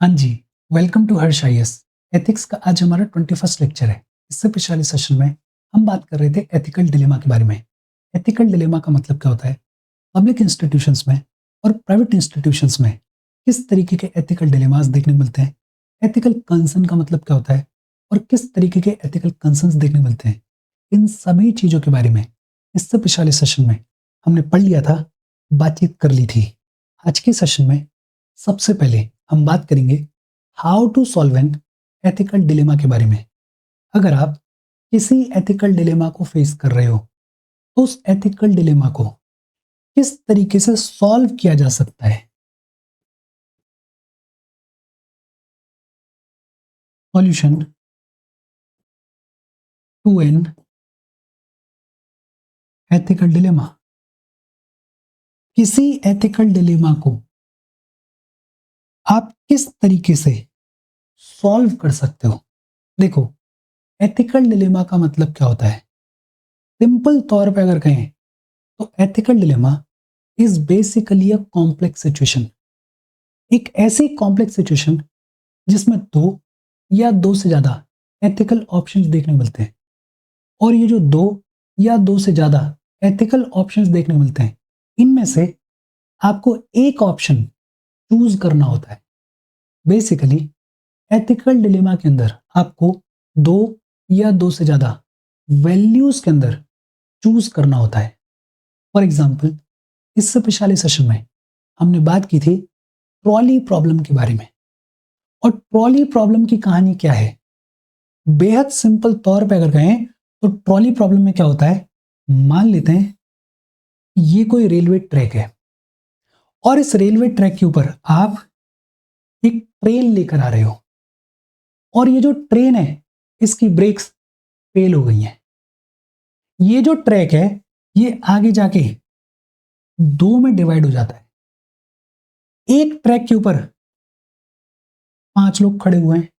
हाँ जी, welcome to Harsh IAS. Ethics का आज हमारा 21st लेक्चर है। इससे पिछले सेशन में हम बात कर रहे थे एथिकल डिलेमा के बारे में। एथिकल डिलेमा का मतलब क्या होता है? पब्लिक इंस्टीट्यूशंस में और प्राइवेट इंस्टीट्यूशंस में किस तरीके के एथिकल डिलेमास देखने को मिलते हैं? एथिकल कंसर्न का मतलब क्या होता है? और किस तरीके के एथिकल कंसर्न्स देखने को मिलते हैं? इन सभी चीज़ों के बारे में इससे पिछले सेशन में हमने पढ़ लिया था, बातचीत कर ली थी। आज के सेशन में सबसे पहले हम बात करेंगे how to solve an ethical dilemma के बारे में। अगर आप किसी एथिकल डिलेमा को फेस कर रहे हो तो उस एथिकल डिलेमा को किस तरीके से सॉल्व किया जा सकता है। Solution to an ethical dilemma. किसी एथिकल डिलेमा को आप किस तरीके से सॉल्व कर सकते हो। देखो, एथिकल डिलेमा का मतलब क्या होता है? सिंपल तौर पे अगर कहें तो ethical dilemma is basically a complex situation. एक ऐसी कॉम्प्लेक्स सिचुएशन जिसमें दो या दो से ज्यादा एथिकल ऑप्शंस देखने को मिलते हैं। और ये जो दो या दो से ज्यादा एथिकल ऑप्शंस देखने को मिलते हैं, इनमें से आपको एक ऑप्शन चूज करना होता है। बेसिकली एथिकल डिलेमा के अंदर आपको दो या दो से ज्यादा वैल्यूज के अंदर चूज करना होता है। फॉर एग्जाम्पल, इससे पिछले सेशन में हमने बात की थी ट्रॉली प्रॉब्लम के बारे में। और ट्रॉली प्रॉब्लम की कहानी क्या है? बेहद सिंपल तौर पे अगर कहें तो ट्रॉली प्रॉब्लम में क्या होता है, मान लेते हैं ये कोई रेलवे ट्रैक है और इस रेलवे ट्रैक के ऊपर आप एक ट्रेन लेकर आ रहे हो और ये जो ट्रेन है इसकी ब्रेक्स फेल हो गई हैं। ये जो ट्रैक है ये आगे जाके दो में डिवाइड हो जाता है। एक ट्रैक के ऊपर 5 लोग खड़े हुए हैं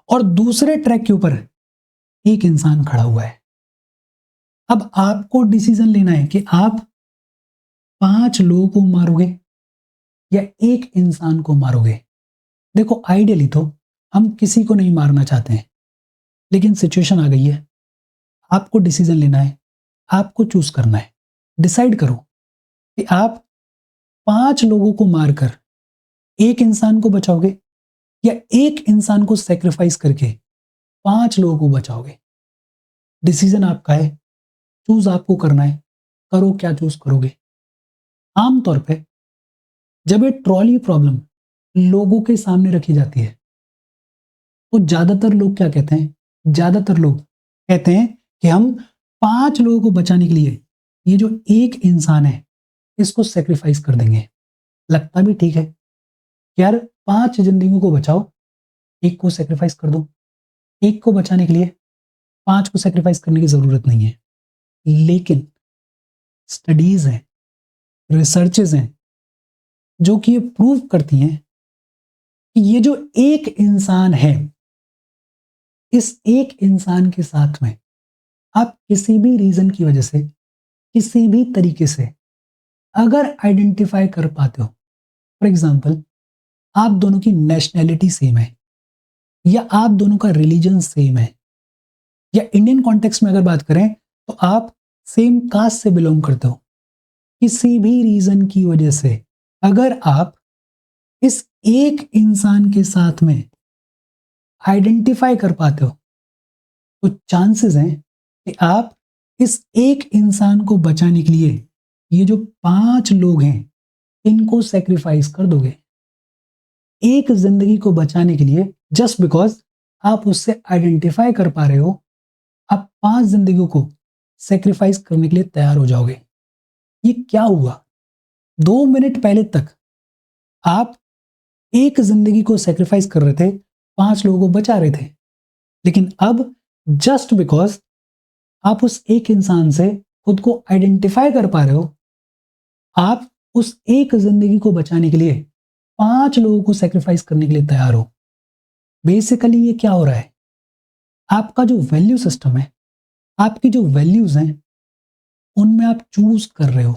और दूसरे ट्रैक के ऊपर एक इंसान खड़ा हुआ है। अब आपको डिसीजन लेना है कि आप 5 लोगों को मारोगे या एक इंसान को मारोगे। देखो, आइडियली तो हम किसी को नहीं मारना चाहते हैं, लेकिन सिचुएशन आ गई है, आपको डिसीजन लेना है, आपको चूज करना है। डिसाइड करो कि आप 5 लोगों को मारकर एक इंसान को बचाओगे या एक इंसान को सेक्रीफाइस करके 5 लोगों को बचाओगे। डिसीजन आपका है, चूज आपको करना है। करो, क्या चूज करोगे? आमतौर पे जब ये ट्रॉली प्रॉब्लम लोगों के सामने रखी जाती है तो ज्यादातर लोग क्या कहते हैं? ज्यादातर लोग कहते हैं कि हम 5 लोगों को बचाने के लिए ये जो एक इंसान है इसको सेक्रीफाइस कर देंगे। लगता भी ठीक है, यार 5 जिंदगियों को बचाओ, एक को सेक्रीफाइस कर दो। एक को बचाने के लिए 5 को सेक्रीफाइस करने की जरूरत नहीं है। लेकिन स्टडीज हैं, रिसर्चेज हैं जो कि ये प्रूव करती हैं कि ये जो एक इंसान है, इस एक इंसान के साथ में आप किसी भी रीजन की वजह से, किसी भी तरीके से अगर आइडेंटिफाई कर पाते हो, फॉर एग्जाम्पल आप दोनों की नेशनैलिटी सेम है या आप दोनों का रिलीजन सेम है, या इंडियन कॉन्टेक्स्ट में अगर बात करें तो आप सेम कास्ट से बिलोंग करते हो, किसी भी रीजन की वजह से अगर आप इस एक इंसान के साथ में आइडेंटिफाई कर पाते हो तो चांसेस हैं कि आप इस एक इंसान को बचाने के लिए ये जो 5 लोग हैं इनको सेक्रीफाइस कर दोगे। एक जिंदगी को बचाने के लिए जस्ट बिकॉज आप उससे आइडेंटिफाई कर पा रहे हो, आप 5 जिंदगियों को सेक्रीफाइस करने के लिए तैयार हो जाओगे। ये क्या हुआ? 2 मिनट पहले तक आप एक जिंदगी को सेक्रीफाइस कर रहे थे, 5 लोगों को बचा रहे थे, लेकिन अब जस्ट बिकॉज आप उस एक इंसान से खुद को आइडेंटिफाई कर पा रहे हो, आप उस एक जिंदगी को बचाने के लिए 5 लोगों को सेक्रीफाइस करने के लिए तैयार हो। बेसिकली ये क्या हो रहा है? आपका जो वैल्यू सिस्टम है, आपकी जो वैल्यूज हैं, उनमें आप चूज कर रहे हो,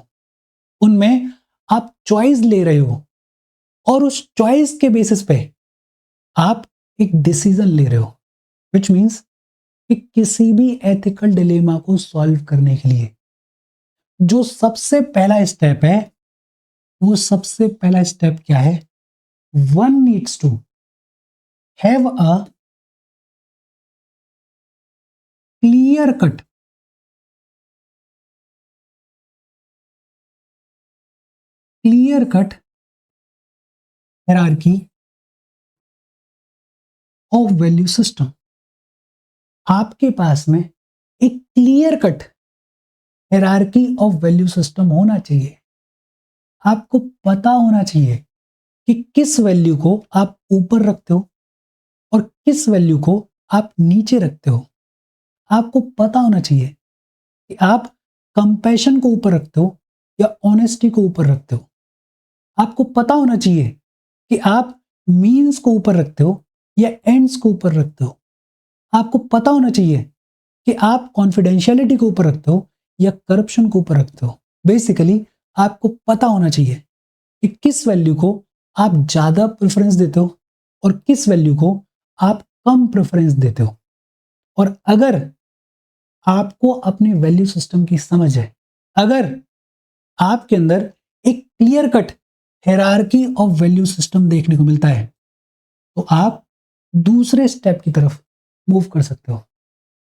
उनमें आप चॉइस ले रहे हो और उस चॉइस के बेसिस पे आप एक डिसीजन ले रहे हो, विच मीन्स कि किसी भी एथिकल डिलेमा को सॉल्व करने के लिए जो सबसे पहला स्टेप है, वो सबसे पहला स्टेप क्या है? One needs to have a clear cut hierarchy of value system. आपके पास में एक clear cut hierarchy of value system होना चाहिए। आपको पता होना चाहिए कि किस वैल्यू को आप ऊपर रखते हो और किस वैल्यू को आप नीचे रखते हो। आपको पता होना चाहिए कि आप कंपैशन को ऊपर रखते हो या ऑनेस्टी को ऊपर रखते हो। आपको पता होना चाहिए कि आप मीन्स को ऊपर रखते हो या एंड्स को ऊपर रखते हो। आपको पता होना चाहिए कि आप कॉन्फिडेंशियलिटी को ऊपर रखते हो या करप्शन को ऊपर रखते हो। बेसिकली आपको पता होना चाहिए कि किस वैल्यू को आप ज़्यादा प्रेफरेंस देते हो और किस वैल्यू को आप कम प्रेफरेंस देते हो। और अगर आपको अपने वैल्यू सिस्टम की समझ है, अगर आपके अंदर एक clear cut hierarchy of value system देखने को मिलता है, तो आप दूसरे स्टेप की तरफ मूव कर सकते हो।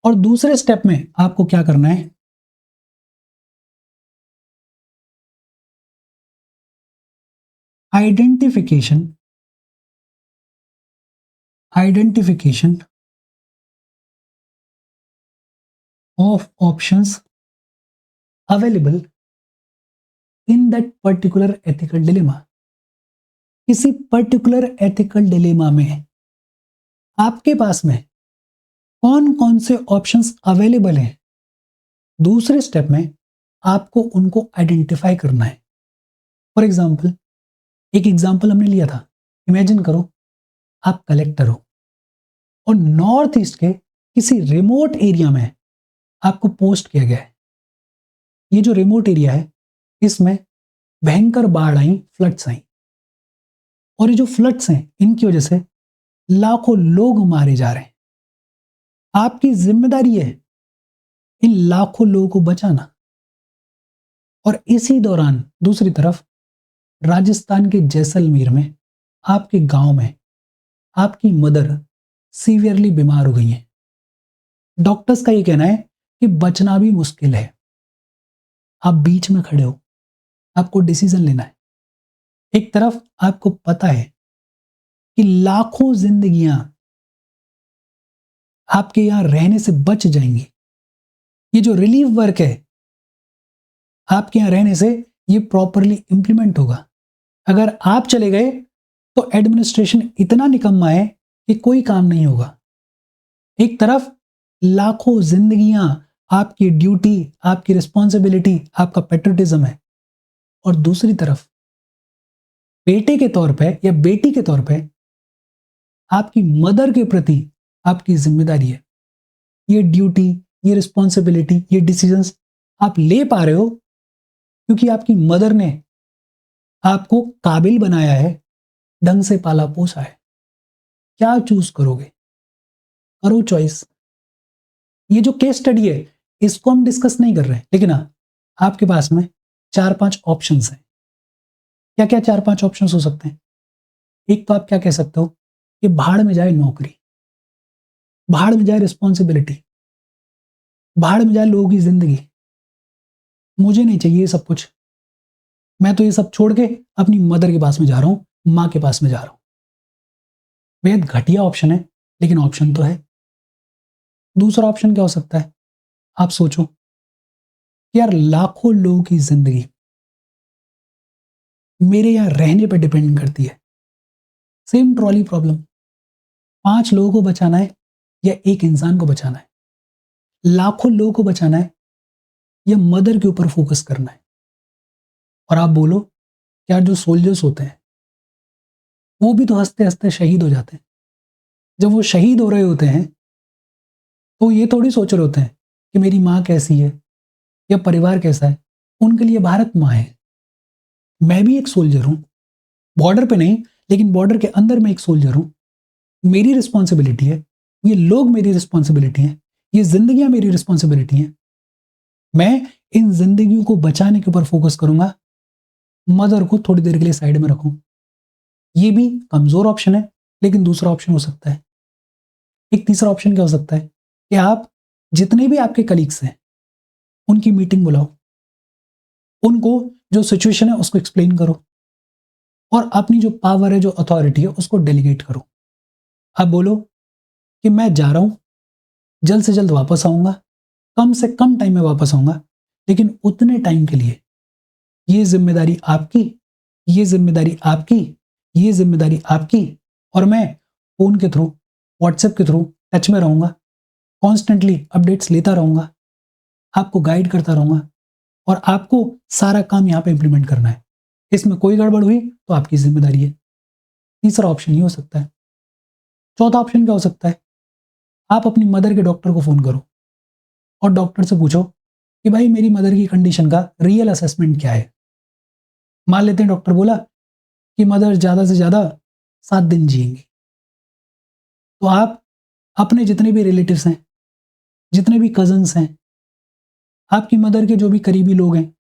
और दूसरे स्टेप में आपको क्या करना है? Identification of options available in that particular ethical dilemma. किसी पर्टिकुलर एथिकल डिलेमा में आपके पास में कौन कौन से ऑप्शंस अवेलेबल हैं, दूसरे स्टेप में आपको उनको आइडेंटिफाई करना है। फॉर एग्जाम्पल, एक एग्जाम्पल हमने लिया था, इमेजिन करो आप कलेक्टर हो और नॉर्थ ईस्ट के किसी रिमोट एरिया में आपको पोस्ट किया गया है। ये जो रिमोट एरिया है, इसमें भयंकर बाढ़ आई, फ्लड्स आई, और ये जो फ्लड्स हैं इनकी वजह से लाखों लोग मारे जा रहे हैं। आपकी जिम्मेदारी है इन लाखों लोगों को बचाना। और इसी दौरान दूसरी तरफ राजस्थान के जैसलमेर में आपके गांव में आपकी मदर सीवियरली बीमार हो गई हैं। डॉक्टर्स का ये कहना है कि बचना भी मुश्किल है। आप बीच में खड़े हो, आपको डिसीजन लेना है। एक तरफ आपको पता है कि लाखों जिंदगियां आपके यहां रहने से बच जाएंगी। ये जो रिलीफ वर्क है आपके यहां रहने से ये प्रॉपरली इंप्लीमेंट होगा। अगर आप चले गए तो एडमिनिस्ट्रेशन इतना निकम्मा है कि कोई काम नहीं होगा। एक तरफ लाखों जिंदगियां आपकी ड्यूटी, आपकी रिस्पॉन्सिबिलिटी, आपका पेट्रियटिज्म है, और दूसरी तरफ बेटे के तौर पे या बेटी के तौर पे आपकी मदर के प्रति आपकी जिम्मेदारी है। ये ड्यूटी, ये रिस्पॉन्सिबिलिटी, ये डिसीजंस आप ले पा रहे हो क्योंकि आपकी मदर ने आपको काबिल बनाया है, ढंग से पाला पोसा है। क्या चूज करोगे? करो चॉइस। ये जो केस स्टडी है इसको हम डिस्कस नहीं कर रहे हैं, लेकिन हाँ, आपके पास में 4-5 ऑप्शंस हैं। क्या क्या 4-5 ऑप्शंस हो सकते हैं? एक तो आप क्या कह सकते हो कि भाड़ में जाए नौकरी, भाड़ में जाए रिस्पॉन्सिबिलिटी, भाड़ में जाए लोगों की जिंदगी, मुझे नहीं चाहिए ये सब कुछ, मैं तो ये सब छोड़ के अपनी मदर के पास में जा रहा हूं, मां के पास में जा रहा हूं। बेहद घटिया ऑप्शन है, लेकिन ऑप्शन तो है। दूसरा ऑप्शन क्या हो सकता है? आप सोचो कि यार लाखों लोगों की जिंदगी मेरे यहां रहने पर डिपेंड करती है। सेम ट्रॉली प्रॉब्लम, 5 लोगों को बचाना है या एक इंसान को बचाना है, लाखों लोगों को बचाना है या मदर के ऊपर फोकस करना है। और आप बोलो यार जो सोल्जर्स होते हैं वो भी तो हंसते हंसते शहीद हो जाते हैं। जब वो शहीद हो रहे होते हैं तो ये थोड़ी सोच रहे होते हैं कि मेरी माँ कैसी है या परिवार कैसा है। उनके लिए भारत माँ है। मैं भी एक सोल्जर हूं, बॉर्डर पे नहीं, लेकिन बॉर्डर के अंदर मैं एक सोल्जर हूं। मेरी रिस्पॉन्सिबिलिटी है, ये लोग मेरी रिस्पॉन्सिबिलिटी है, ये जिंदगियां मेरी रिस्पॉन्सिबिलिटी है। मैं इन जिंदगियों को बचाने के ऊपर फोकस करूंगा, मदर को थोड़ी देर के लिए साइड में रखूं। ये भी कमजोर ऑप्शन है, लेकिन दूसरा ऑप्शन हो सकता है। एक तीसरा ऑप्शन क्या हो सकता है कि आप जितने भी आपके कलीग्स हैं उनकी मीटिंग बुलाओ, उनको जो सिचुएशन है उसको एक्सप्लेन करो और अपनी जो पावर है, जो अथॉरिटी है, उसको डेलीगेट करो। आप बोलो कि मैं जा रहा हूं, जल्द से जल्द वापस आऊंगा, कम से कम टाइम में वापस आऊंगा, लेकिन उतने टाइम के लिए ये जिम्मेदारी आपकी, ये जिम्मेदारी आपकी, ये जिम्मेदारी आपकी, और मैं फोन के थ्रू, व्हाट्सएप के थ्रू टच में रहूंगा, कॉन्स्टेंटली अपडेट्स लेता रहूंगा, आपको गाइड करता रहूंगा और आपको सारा काम यहाँ पे इंप्लीमेंट करना है। इसमें कोई गड़बड़ हुई तो आपकी जिम्मेदारी है। तीसरा ऑप्शन ये हो सकता है। चौथा ऑप्शन क्या हो सकता है? आप अपनी मदर के डॉक्टर को फोन करो और डॉक्टर से पूछो कि भाई मेरी मदर की कंडीशन का रियल असेसमेंट क्या है। मान लेते हैं डॉक्टर बोला कि मदर ज्यादा से ज्यादा 7 दिन जिएंगी, तो आप अपने जितने भी रिलेटिव्स हैं, जितने भी कजन्स हैं, आपकी मदर के जो भी करीबी लोग हैं,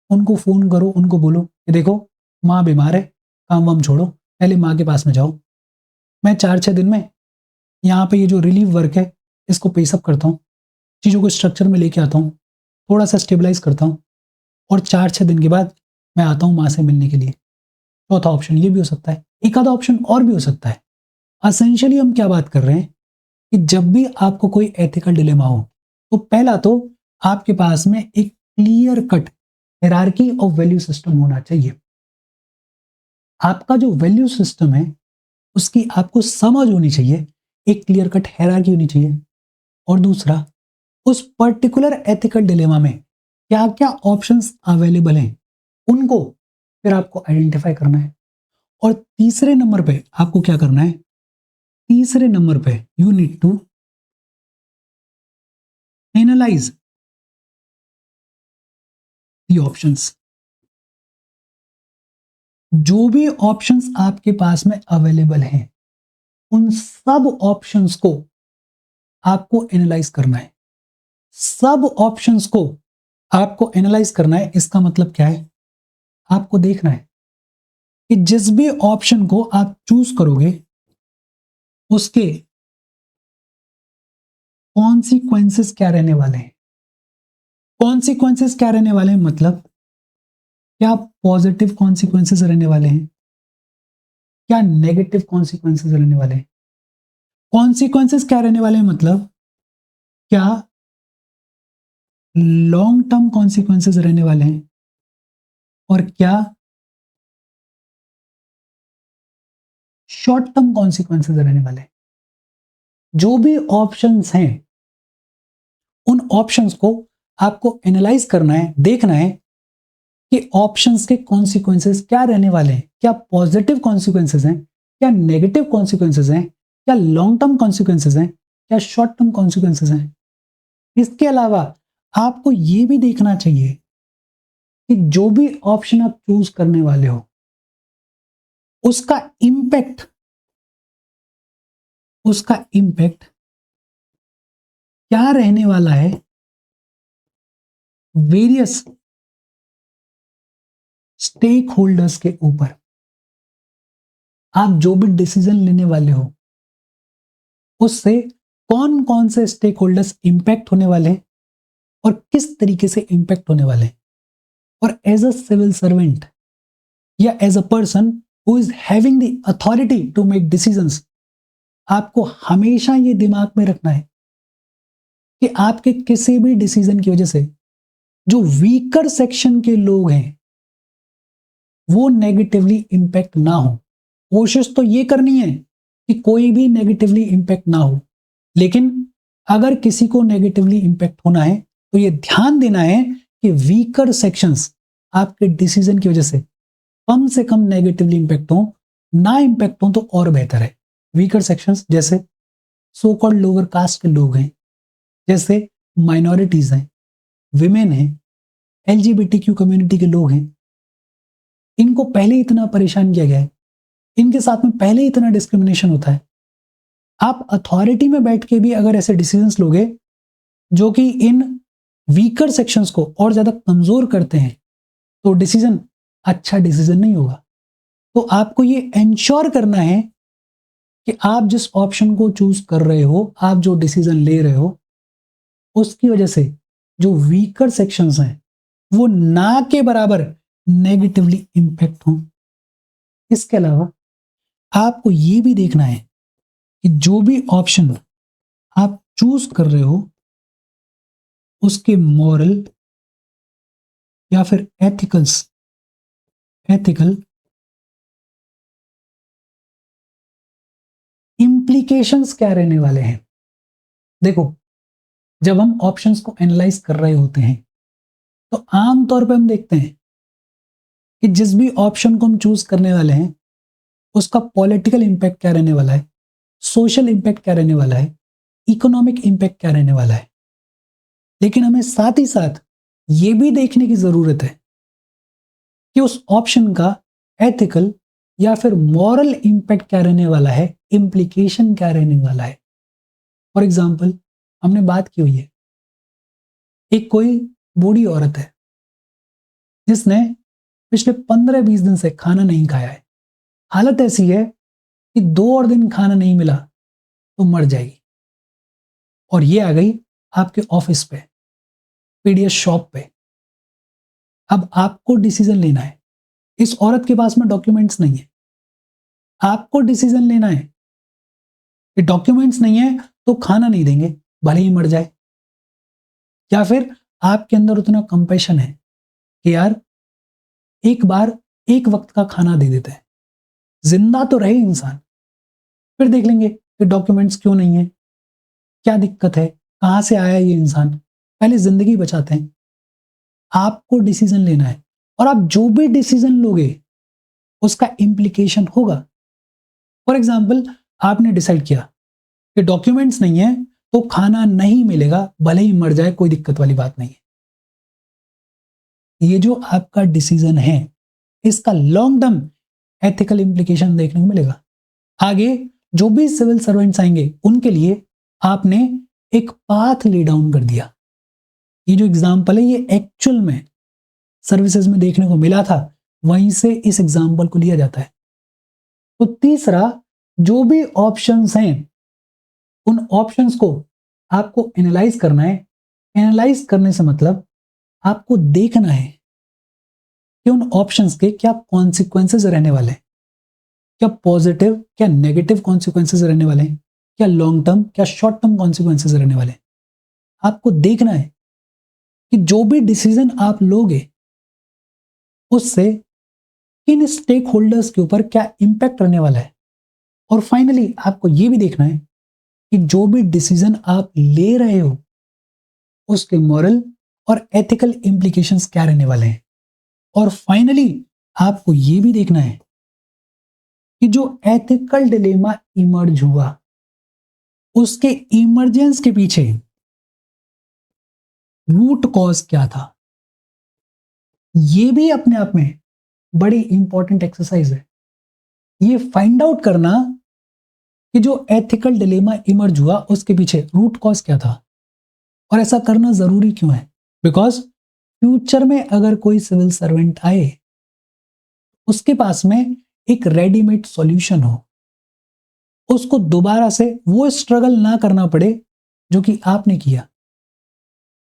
उनको फोन करो, उनको बोलो कि देखो माँ बीमार है, काम वाम छोड़ो, पहले माँ के पास में जाओ, मैं 4-6 दिन में यहाँ पे ये जो रिलीफ वर्क है इसको पेसअप करता हूँ, चीज़ों को स्ट्रक्चर में लेके आता हूँ, थोड़ा सा स्टेबलाइज करता हूँ और 4-6 दिन के बाद मैं आता हूँ माँ से मिलने के लिए। चौथा ऑप्शन ये भी हो सकता है। एक आधा ऑप्शन और भी हो सकता है। असेंशियली हम क्या बात कर रहे हैं कि जब भी आपको कोई एथिकल डिलेमा हो, तो पहला तो आपके पास में एक clear cut hierarchy of value system होना चाहिए। आपका जो वैल्यू सिस्टम है उसकी आपको समझ होनी चाहिए, एक क्लियर कट हायरार्की होनी चाहिए। और दूसरा, उस पर्टिकुलर एथिकल डिलेमा में क्या क्या ऑप्शंस अवेलेबल हैं उनको फिर आपको आइडेंटिफाई करना है। और तीसरे नंबर पे आपको क्या करना है? तीसरे नंबर पे you need to analyse the options. जो भी ऑप्शंस आपके पास में अवेलेबल हैं उन सब ऑप्शंस को आपको एनालाइज करना है। सब ऑप्शंस को आपको एनालाइज करना है। इसका मतलब क्या है? आपको देखना है कि जिस भी ऑप्शन को आप चूज करोगे उसके कॉन्सिक्वेंसेस क्या रहने वाले हैं। कॉन्सिक्वेंसेस क्या रहने वाले हैं मतलब क्या पॉजिटिव कॉन्सिक्वेंसेस रहने वाले हैं, क्या नेगेटिव कॉन्सिक्वेंसेस रहने वाले हैं। कॉन्सिक्वेंसेस क्या रहने वाले हैं मतलब क्या लॉन्ग टर्म कॉन्सिक्वेंसेस रहने वाले हैं और क्या शॉर्ट टर्म कॉन्सिक्वेंसेस रहने वाले हैं। जो भी ऑप्शंस हैं उन ऑप्शंस को आपको एनालाइज करना है, देखना है कि ऑप्शंस के कॉन्सिक्वेंसेस क्या रहने वाले हैं। क्या पॉजिटिव कॉन्सिक्वेंसेस हैं, क्या नेगेटिव कॉन्सिक्वेंसेस हैं, क्या लॉन्ग टर्म कॉन्सिक्वेंसेस हैं, क्या शॉर्ट टर्म कॉन्सिक्वेंसेस हैं। इसके अलावा आपको यह भी देखना चाहिए कि जो भी ऑप्शन आप चूज करने वाले हो उसका इम्पैक्ट क्या रहने वाला है वेरियस स्टेक होल्डर्स के ऊपर। आप जो भी डिसीजन लेने वाले हो उससे कौन कौन से स्टेक होल्डर्स इंपैक्ट होने वाले हैं और किस तरीके से इंपैक्ट होने वाले हैं। और एज अ सिविल सर्वेंट या as a person who is having the authority to make decisions, आपको हमेशा ये दिमाग में रखना है कि आपके किसी भी डिसीजन की वजह से जो वीकर सेक्शन के लोग हैं वो नेगेटिवली इंपैक्ट ना हो। कोशिश तो ये करनी है कि कोई भी नेगेटिवली इंपैक्ट ना हो, लेकिन अगर किसी को नेगेटिवली इंपैक्ट होना है तो ये ध्यान देना है कि वीकर सेक्शंस आपके डिसीजन की वजह से कम नेगेटिवली इंपैक्ट हो। ना इंपैक्ट हो तो और बेहतर है। वीकर सेक्शंस जैसे सो कॉल्ड लोअर कास्ट के लोग हैं, जैसे माइनॉरिटीज हैं, विमेन हैं, एलजीबीटीक्यू कम्युनिटी के लोग हैं, इनको पहले इतना परेशान किया गया है इनके साथ में पहले ही इतना डिस्क्रिमिनेशन होता है। आप अथॉरिटी में बैठ के भी अगर ऐसे डिसीजंस लोगे जो कि इन वीकर सेक्शंस को और ज्यादा कमजोर करते हैं, तो डिसीजन अच्छा डिसीजन नहीं होगा। तो आपको ये इंश्योर करना है कि आप जिस ऑप्शन को चूज कर रहे हो, आप जो डिसीजन ले रहे हो, उसकी वजह से जो वीकर सेक्शंस हैं वो ना के बराबर नेगेटिवली इंपैक्ट हों। इसके अलावा आपको ये भी देखना है कि जो भी ऑप्शन आप चूज कर रहे हो उसके मॉरल या फिर एथिकल इंप्लीकेशंस क्या रहने वाले हैं। देखो, जब हम ऑप्शंस को एनालाइज कर रहे होते हैं तो आमतौर पे हम देखते हैं कि जिस भी ऑप्शन को हम चूज करने वाले हैं उसका पॉलिटिकल इंपैक्ट क्या रहने वाला है, सोशल इंपैक्ट क्या रहने वाला है, इकोनॉमिक इंपैक्ट क्या रहने वाला है। लेकिन हमें साथ ही साथ ये भी देखने की जरूरत है कि उस ऑप्शन का एथिकल या फिर मॉरल इंपैक्ट क्या रहने वाला है, इंप्लीकेशन क्या रहने वाला है। फॉर एग्जाम्पल, हमने बात की हुई है, एक कोई बूढ़ी औरत है जिसने पिछले 15-20 दिन से खाना नहीं खाया है। हालत ऐसी है कि 2 और दिन खाना नहीं मिला तो मर जाएगी। और ये आ गई आपके ऑफिस पे, पीडीएस शॉप पे। अब आपको डिसीजन लेना है। इस औरत के पास में डॉक्यूमेंट्स नहीं है, आपको डिसीजन लेना है कि डॉक्यूमेंट्स नहीं है तो खाना नहीं देंगे भले ही मर जाए, या फिर आपके अंदर उतना कंपैशन है कि यार एक बार एक वक्त का खाना दे देते हैं, जिंदा तो रहे इंसान। फिर देख लेंगे कि डॉक्यूमेंट्स क्यों नहीं है, क्या दिक्कत है, कहां से आया ये इंसान, पहले जिंदगी बचाते हैं। आपको डिसीजन लेना है और आप जो भी डिसीजन लोगे उसका इंप्लीकेशन होगा। फॉर एग्जाम्पल, आपने डिसाइड किया कि डॉक्यूमेंट्स नहीं है तो खाना नहीं मिलेगा भले ही मर जाए, कोई दिक्कत वाली बात नहीं है। ये जो आपका डिसीजन है इसका लॉन्ग टर्म एथिकल इंप्लीकेशन देखने को मिलेगा। आगे जो भी सिविल सर्वेंट्स आएंगे उनके लिए आपने एक पाथ ले डाउन कर दिया। ये जो एग्जाम्पल है ये एक्चुअल में सर्विसेज में देखने को मिला था, वहीं से इस एग्जाम्पल को लिया जाता है। तो तीसरा, जो भी ऑप्शंस हैं उन ऑप्शंस को आपको एनालाइज करना है। एनालाइज करने से मतलब आपको देखना है कि उन ऑप्शंस के क्या कॉन्सिक्वेंसेस रहने वाले हैं, क्या पॉजिटिव क्या नेगेटिव कॉन्सिक्वेंसेस रहने वाले हैं, क्या लॉन्ग टर्म क्या शॉर्ट टर्म कॉन्सिक्वेंसेस रहने वाले हैं। आपको देखना है कि जो भी डिसीजन आप लोगे उससे किन स्टेक होल्डर्स के ऊपर क्या इंपैक्ट रहने वाला है। और फाइनली आपको यह भी देखना है कि जो भी डिसीजन आप ले रहे हो उसके मॉरल और एथिकल इंप्लीकेशंस क्या रहने वाले हैं। और फाइनली आपको यह भी देखना है कि जो एथिकल डिलेमा इमर्ज हुआ उसके इमरजेंस के पीछे रूट कॉज क्या था। यह भी अपने आप में बड़ी इंपॉर्टेंट एक्सरसाइज है, ये फाइंड आउट करना कि जो एथिकल डिलेमा इमर्ज हुआ उसके पीछे रूट कॉज क्या था। और ऐसा करना जरूरी क्यों है, बिकॉज फ्यूचर में अगर कोई सिविल सर्वेंट आए उसके पास में एक रेडीमेड सॉल्यूशन हो, उसको दोबारा से वो स्ट्रगल ना करना पड़े जो कि आपने किया,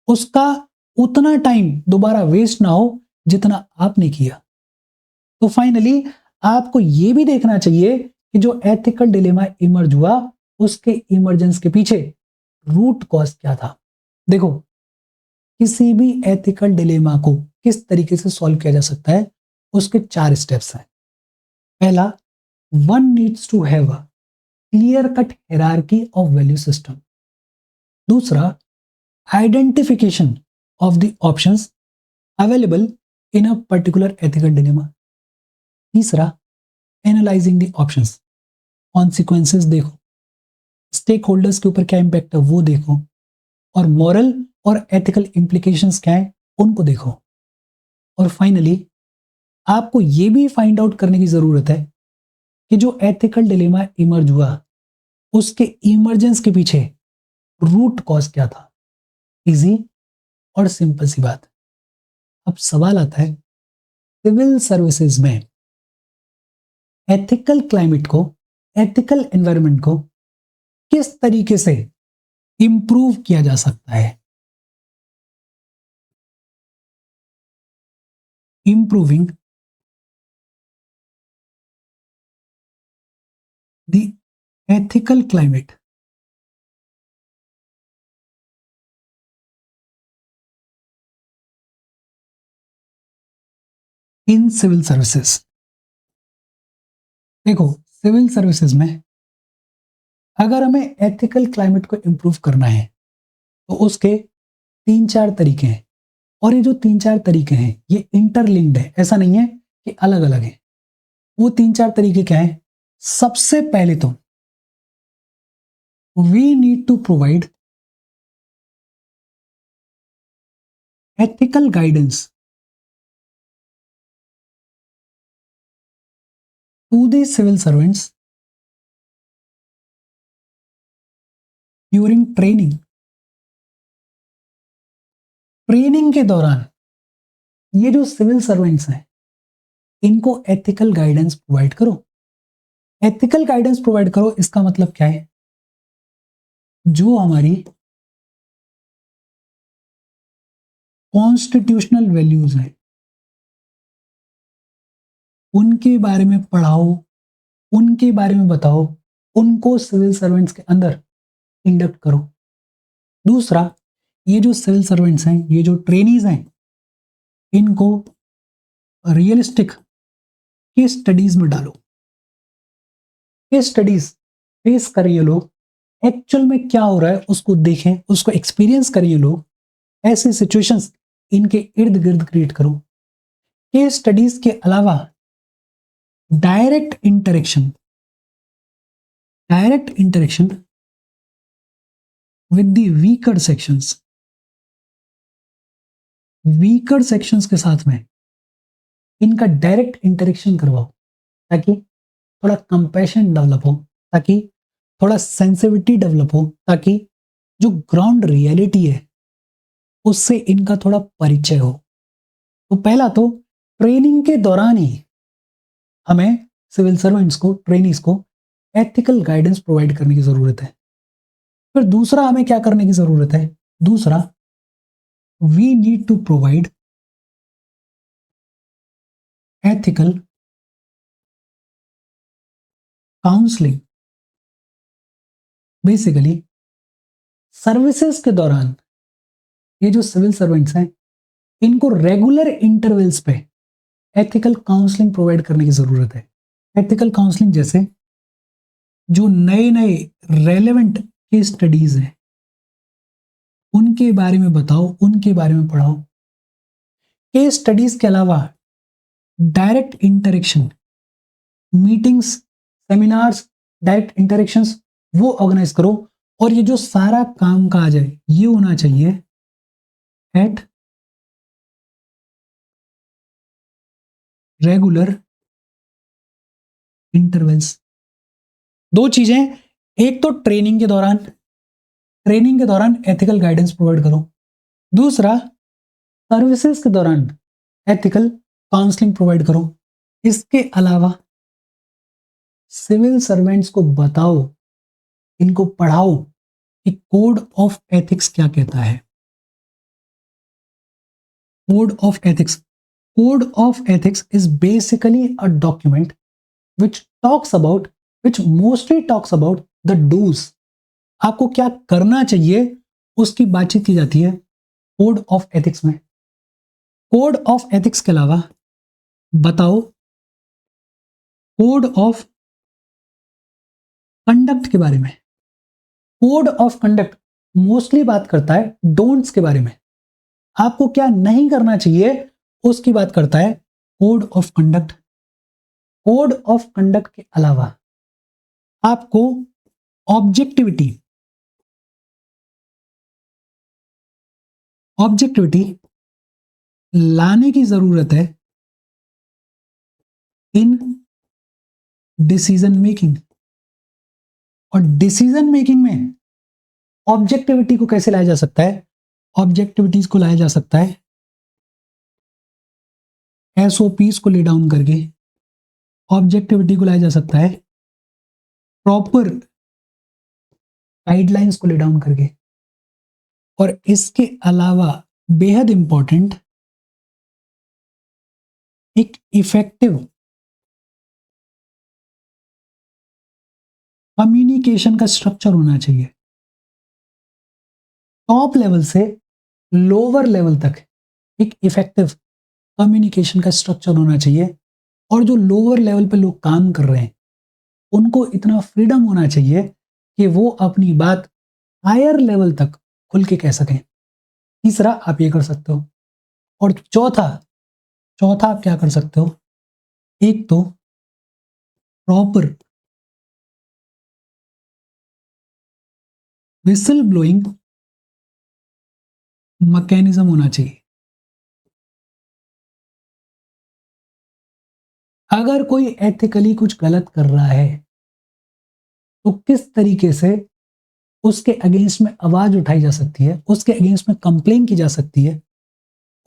उसका उतना टाइम दोबारा वेस्ट ना हो जितना आपने किया। तो फाइनली आपको यह भी देखना चाहिए कि जो एथिकल डिलेमा इमर्ज हुआ उसके इमरजेंस के पीछे रूट कॉज क्या था। देखो, किसी भी एथिकल डिलेमा को किस तरीके से सॉल्व किया जा सकता है उसके 4 स्टेप्स हैं। पहला, one needs to have a clear cut hierarchy of value system. दूसरा, identification of the options available in a particular ethical dilemma. तीसरा, एनालाइजिंग द ऑप्शंस, कॉन्सिक्वेंसेस देखो, स्टेक होल्डर्स के ऊपर क्या इंपैक्ट है वो देखो, और मॉरल और एथिकल इंप्लीकेशंस क्या है उनको देखो। और फाइनली आपको यह भी फाइंड आउट करने की जरूरत है कि जो एथिकल डिलेमा इमर्ज हुआ उसके इमरजेंस के पीछे रूट कॉज क्या था। इजी और सिंपल सी बात। अब सवाल आता है सिविल सर्विसेज में एथिकल क्लाइमेट को, एथिकल एनवायरनमेंट को किस तरीके से इंप्रूव किया जा सकता है। Improving the ethical climate in civil services. देखो सिविल सर्विसेज में अगर हमें एथिकल क्लाइमेट को इंप्रूव करना है तो उसके तीन चार तरीके हैं, और ये जो तीन चार तरीके हैं ये इंटरलिंक्ड है, ऐसा नहीं है कि अलग अलग है। वो तीन चार तरीके क्या है। सबसे पहले तो we need to provide ethical guidance to the civil servants during training। Training के दौरान ये जो सिविल सर्वेंट्स हैं इनको एथिकल गाइडेंस प्रोवाइड करो। एथिकल गाइडेंस प्रोवाइड करो इसका मतलब क्या है, जो हमारी कॉन्स्टिट्यूशनल वैल्यूज हैं उनके बारे में पढ़ाओ, उनके बारे में बताओ, उनको सिविल सर्वेंट्स के अंदर इंडक्ट करो। दूसरा, ये जो सिविल सर्वेंट्स हैं, ये जो ट्रेनीज हैं, इनको रियलिस्टिक केस स्टडीज में डालो। केस स्टडीज फेस करें ये लोग, एक्चुअल में क्या हो रहा है उसको देखें, उसको एक्सपीरियंस करें ये लोग, ऐसे सिचुएशंस इनके इर्द गिर्द क्रिएट करो। केस स्टडीज के अलावा direct interaction with the weaker sections के साथ में इनका डायरेक्ट इंटरेक्शन करवाओ, ताकि थोड़ा कंपैशन डेवलप हो, ताकि थोड़ा सेंसिटिविटी डेवलप हो, ताकि जो ग्राउंड रियलिटी है उससे इनका थोड़ा परिचय हो। तो पहला तो ट्रेनिंग के दौरान ही हमें सिविल सर्वेंट्स को, ट्रेनीज को एथिकल गाइडेंस प्रोवाइड करने की जरूरत है। फिर दूसरा हमें क्या करने की जरूरत है, दूसरा we need to provide ethical counselling. Basically services के दौरान ये जो सिविल सर्वेंट्स हैं इनको रेगुलर इंटरवल्स पे एथिकल काउंसलिंग प्रोवाइड करने की जरूरत है। एथिकल काउंसलिंग जैसे जो नए नए रेलेवेंट केस स्टडीज हैं उनके बारे में बताओ, उनके बारे में पढ़ाओ। केस स्टडीज के अलावा direct interaction, meetings, seminars, direct interactions वो ऑर्गेनाइज करो, और ये जो सारा काम काज है ये होना चाहिए एट रेगुलर इंटरवल्स। दो चीजें, एक तो ट्रेनिंग के दौरान एथिकल गाइडेंस प्रोवाइड करो, दूसरा सर्विसेज के दौरान एथिकल काउंसलिंग प्रोवाइड करो। इसके अलावा सिविल सर्वेंट्स को बताओ, इनको पढ़ाओ कि कोड ऑफ एथिक्स क्या कहता है। Code of ethics, code of ethics is basically a document which talks about, which mostly talks about the do's। आपको क्या करना चाहिए उसकी बातचीत की जाती है कोड ऑफ एथिक्स में। कोड ऑफ एथिक्स के अलावा बताओ कोड ऑफ कंडक्ट के बारे में। कोड ऑफ कंडक्ट मोस्टली बात करता है डोंट्स के बारे में, आपको क्या नहीं करना चाहिए उसकी बात करता है code of conduct. Code of conduct के अलावा आपको ऑब्जेक्टिविटी लाने की जरूरत है इन डिसीजन मेकिंग। और डिसीजन मेकिंग में ऑब्जेक्टिविटी को कैसे लाया जा सकता है? ऑब्जेक्टिविटीज को लाया जा सकता है एसओपीज को ले डाउन करके, ऑब्जेक्टिविटी को लाया जा सकता है प्रॉपर गाइडलाइंस को ले डाउन करके, और इसके अलावा बेहद इंपॉर्टेंट एक इफेक्टिव कम्युनिकेशन का स्ट्रक्चर होना चाहिए। टॉप लेवल से लोअर लेवल तक एक इफेक्टिव कम्युनिकेशन का स्ट्रक्चर होना चाहिए, और जो लोअर लेवल पे लोग काम कर रहे हैं उनको इतना फ्रीडम होना चाहिए कि वो अपनी बात हायर लेवल तक खुल के कह सकें। तीसरा, आप ये कर सकते हो। और चौथा चौथा आप क्या कर सकते हो? एक तो प्रॉपर विसल ब्लोइंग मैकेनिज्म होना चाहिए। अगर कोई एथिकली कुछ गलत कर रहा है तो किस तरीके से उसके अगेंस्ट में आवाज उठाई जा सकती है, उसके अगेंस्ट में कंप्लेन की जा सकती है,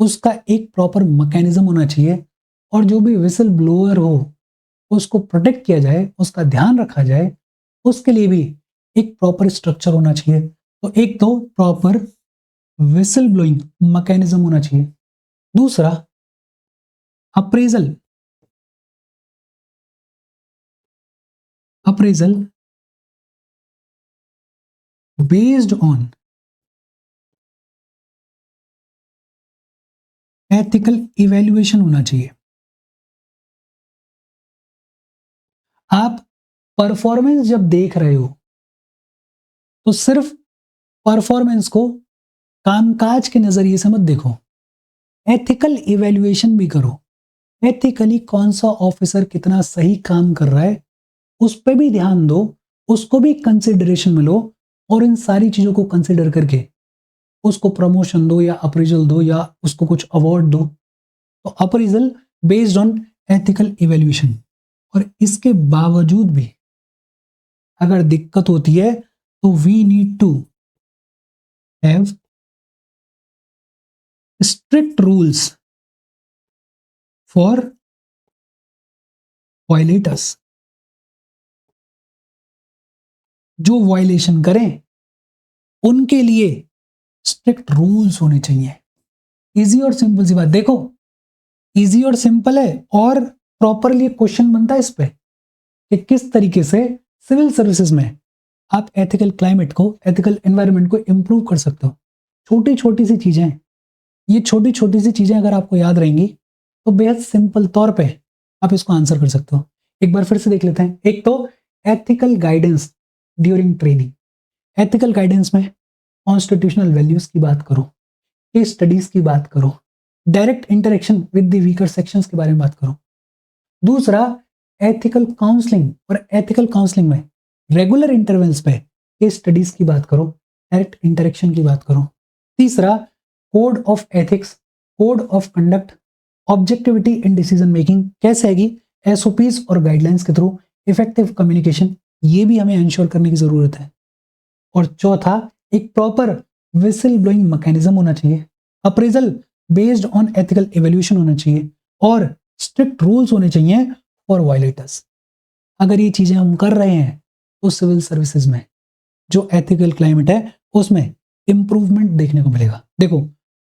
उसका एक प्रॉपर मैकेनिज्म होना चाहिए। और जो भी विसल ब्लोअर हो उसको प्रोटेक्ट किया जाए, उसका ध्यान रखा जाए, उसके लिए भी एक प्रॉपर स्ट्रक्चर होना चाहिए। तो एक तो प्रॉपर विसल ब्लोइंग मैकेनिज्म होना चाहिए। दूसरा, appraisal appraisal based on ethical evaluation होना चाहिए। आप परफॉर्मेंस जब देख रहे हो तो सिर्फ परफॉर्मेंस को कामकाज के नजरिए से मत देखो, एथिकल इवैल्यूएशन भी करो। एथिकली कौन सा ऑफिसर कितना सही काम कर रहा है उस पर भी ध्यान दो, उसको भी कंसिडरेशन में लो, और इन सारी चीजों को कंसिडर करके उसको प्रमोशन दो या अप्रेजल दो या उसको कुछ अवार्ड दो। तो appraisal based on ethical evaluation. और इसके बावजूद भी अगर दिक्कत होती है तो we need to have strict rules for violators. जो वायलेशन करें उनके लिए स्ट्रिक्ट रूल्स होने चाहिए। इजी और सिंपल सी बात देखो, इजी और सिंपल है, और प्रॉपरली क्वेश्चन बनता है इस पे कि किस तरीके से सिविल सर्विसेज में आप एथिकल क्लाइमेट को, एथिकल एनवायरनमेंट को इंप्रूव कर सकते हो। छोटी छोटी सी चीजें, ये छोटी छोटी सी चीजें अगर आपको याद रहेंगी तो बेहद सिंपल तौर पे आप इसको आंसर कर सकते हो। एक बार फिर से देख लेते हैं। एक तो ethical guidance during training. Ethical guidance में कॉन्स्टिट्यूशनल वैल्यूज की बात करो, केस स्टडीज की बात करो, direct interaction with the weaker sections के बारे में बात करो। दूसरा, एथिकल काउंसलिंग, और एथिकल काउंसलिंग में रेगुलर इंटरवल्स पे केस स्टडीज की बात करो, डायरेक्ट इंटरेक्शन की बात करो। तीसरा, code of ethics, code of conduct, objectivity in decision making कैसे आएगी? एसओपीज और गाइडलाइंस के थ्रू। इफेक्टिव कम्युनिकेशन, ये भी हमें इंश्योर करने की जरूरत है। और चौथा, एक प्रॉपर विसल ब्लोइंग मैकेनिज्म होना चाहिए, appraisal based on ethical evaluation होना चाहिए, और स्ट्रिक्ट रूल्स होने चाहिए फॉर वायलेटर्स। अगर ये चीजें हम कर रहे हैं तो सिविल सर्विसेज में जो एथिकल क्लाइमेट है उसमें इंप्रूवमेंट देखने को मिलेगा। देखो,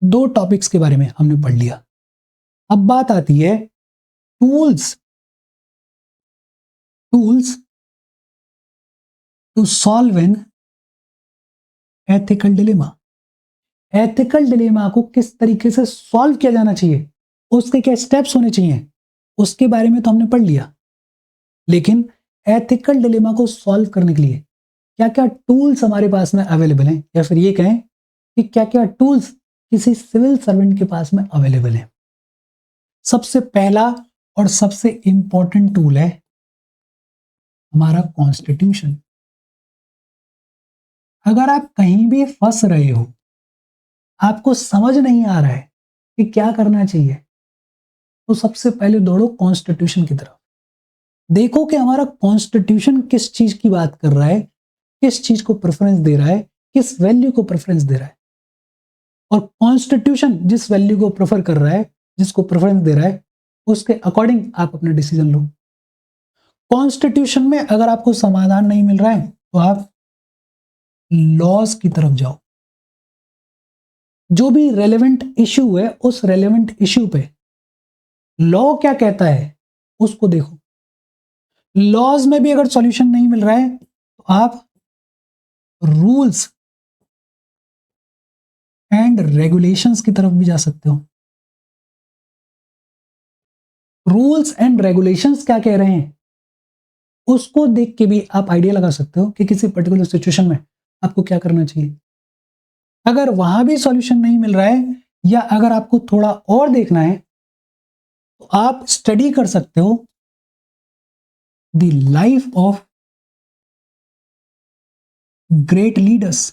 दो टॉपिक्स के बारे में हमने पढ़ लिया। अब बात आती है tools tools to solve an ethical dilemma. Ethical dilemma को किस तरीके से सॉल्व किया जाना चाहिए, उसके क्या स्टेप्स होने चाहिए, उसके बारे में तो हमने पढ़ लिया। लेकिन एथिकल डिलेमा को सॉल्व करने के लिए क्या क्या टूल्स हमारे पास में अवेलेबल हैं, या फिर ये कहें कि क्या क्या टूल्स किसी सिविल सर्वेंट के पास में अवेलेबल हैं। सबसे पहला और सबसे इंपॉर्टेंट टूल है हमारा कॉन्स्टिट्यूशन। अगर आप कहीं भी फंस रहे हो, आपको समझ नहीं आ रहा है कि क्या करना चाहिए, तो सबसे पहले दौड़ो कॉन्स्टिट्यूशन की तरफ। देखो कि हमारा कॉन्स्टिट्यूशन किस चीज की बात कर रहा है, किस चीज को प्रेफरेंस दे रहा है, किस वैल्यू को प्रेफरेंस दे रहा है। और कॉन्स्टिट्यूशन जिस वैल्यू को प्रेफर कर रहा है, जिसको प्रेफरेंस दे रहा है, उसके अकॉर्डिंग आप अपना डिसीजन लो। कॉन्स्टिट्यूशन में अगर आपको समाधान नहीं मिल रहा है तो आप लॉज की तरफ जाओ। जो भी रेलेवेंट इश्यू है, उस रेलेवेंट इश्यू पे लॉ क्या कहता है उसको देखो। लॉज में भी अगर सॉल्यूशन नहीं मिल रहा है तो आप रूल्स एंड रेगुलेशंस की तरफ भी जा सकते हो। रूल्स एंड रेगुलेशंस क्या कह रहे हैं उसको देख के भी आप आइडिया लगा सकते हो कि किसी पर्टिकुलर सिचुएशन में आपको क्या करना चाहिए। अगर वहां भी सॉल्यूशन नहीं मिल रहा है या अगर आपको थोड़ा और देखना है तो आप स्टडी कर सकते हो the life of great leaders.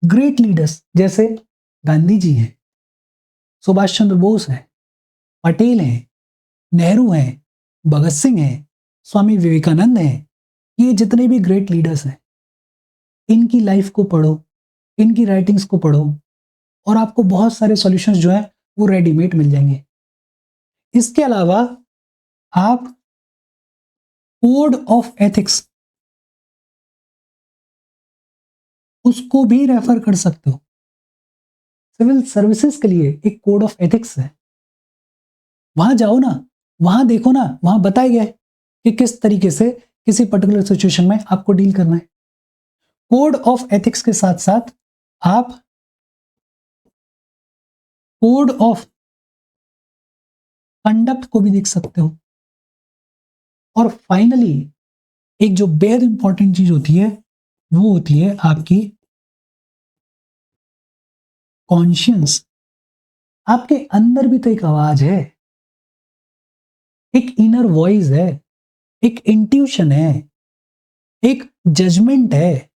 Great leaders जैसे गांधी जी हैं, सुभाष चंद्र बोस हैं, पटेल हैं, नेहरू हैं, भगत सिंह हैं, स्वामी विवेकानंद हैं। ये जितने भी ग्रेट लीडर्स हैं, इनकी लाइफ को पढ़ो, इनकी राइटिंग्स को पढ़ो और आपको बहुत सारे सॉल्यूशंस जो है वो रेडीमेड मिल जाएंगे। इसके अलावा आप कोड ऑफ एथिक्स उसको भी रेफर कर सकते हो। सिविल सर्विसेज के लिए एक कोड ऑफ एथिक्स है, वहां जाओ ना, वहां देखो ना, वहां बताया गया है कि किस तरीके से किसी पर्टिकुलर सिचुएशन में आपको डील करना है। कोड ऑफ एथिक्स के साथ साथ आप कोड ऑफ कंडक्ट को भी देख सकते हो। और फाइनली एक जो बेहद इंपॉर्टेंट चीज होती है वो होती है आपकी कॉन्शियंस। आपके अंदर भी तो एक आवाज है, एक इनर वॉइस है, एक इंट्यूशन है, एक जजमेंट है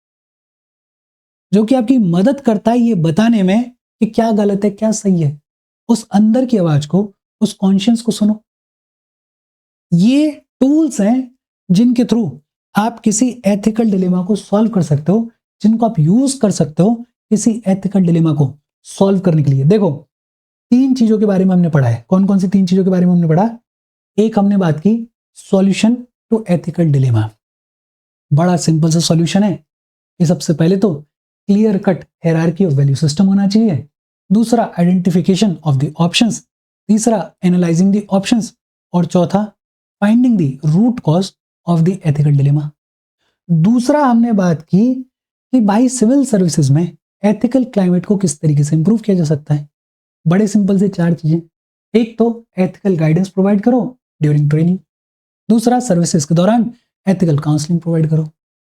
जो कि आपकी मदद करता है ये बताने में कि क्या गलत है क्या सही है। उस अंदर की आवाज को, उस कॉन्शियंस को सुनो। ये टूल्स हैं जिनके थ्रू आप किसी एथिकल डिलेमा को सॉल्व कर सकते हो, जिनको आप यूज कर सकते हो किसी एथिकल डिलेमा को सॉल्व करने के लिए। देखो, तीन चीजों के बारे में हमने पढ़ा है। कौन कौन सी तीन चीजों के बारे में हमने पढ़ा? एक हमने बात की सॉल्यूशन टू एथिकल डिलेमा। बड़ा सिंपल सा सॉल्यूशन है कि सबसे पहले तो clear cut hierarchy of value system होना चाहिए। दूसरा आइडेंटिफिकेशन ऑफ द ऑप्शंस। तीसरा एनालाइजिंग द ऑप्शंस। और चौथा finding the root cause of the ethical dilemma. दूसरा हमने बात की कि भाई सिविल सर्विसेज में एथिकल क्लाइमेट को किस तरीके से इंप्रूव किया जा सकता है। बड़े सिंपल से चार चीजें। एक तो एथिकल गाइडेंस प्रोवाइड करो ड्यूरिंग ट्रेनिंग। दूसरा सर्विसेज के दौरान एथिकल काउंसलिंग प्रोवाइड करो।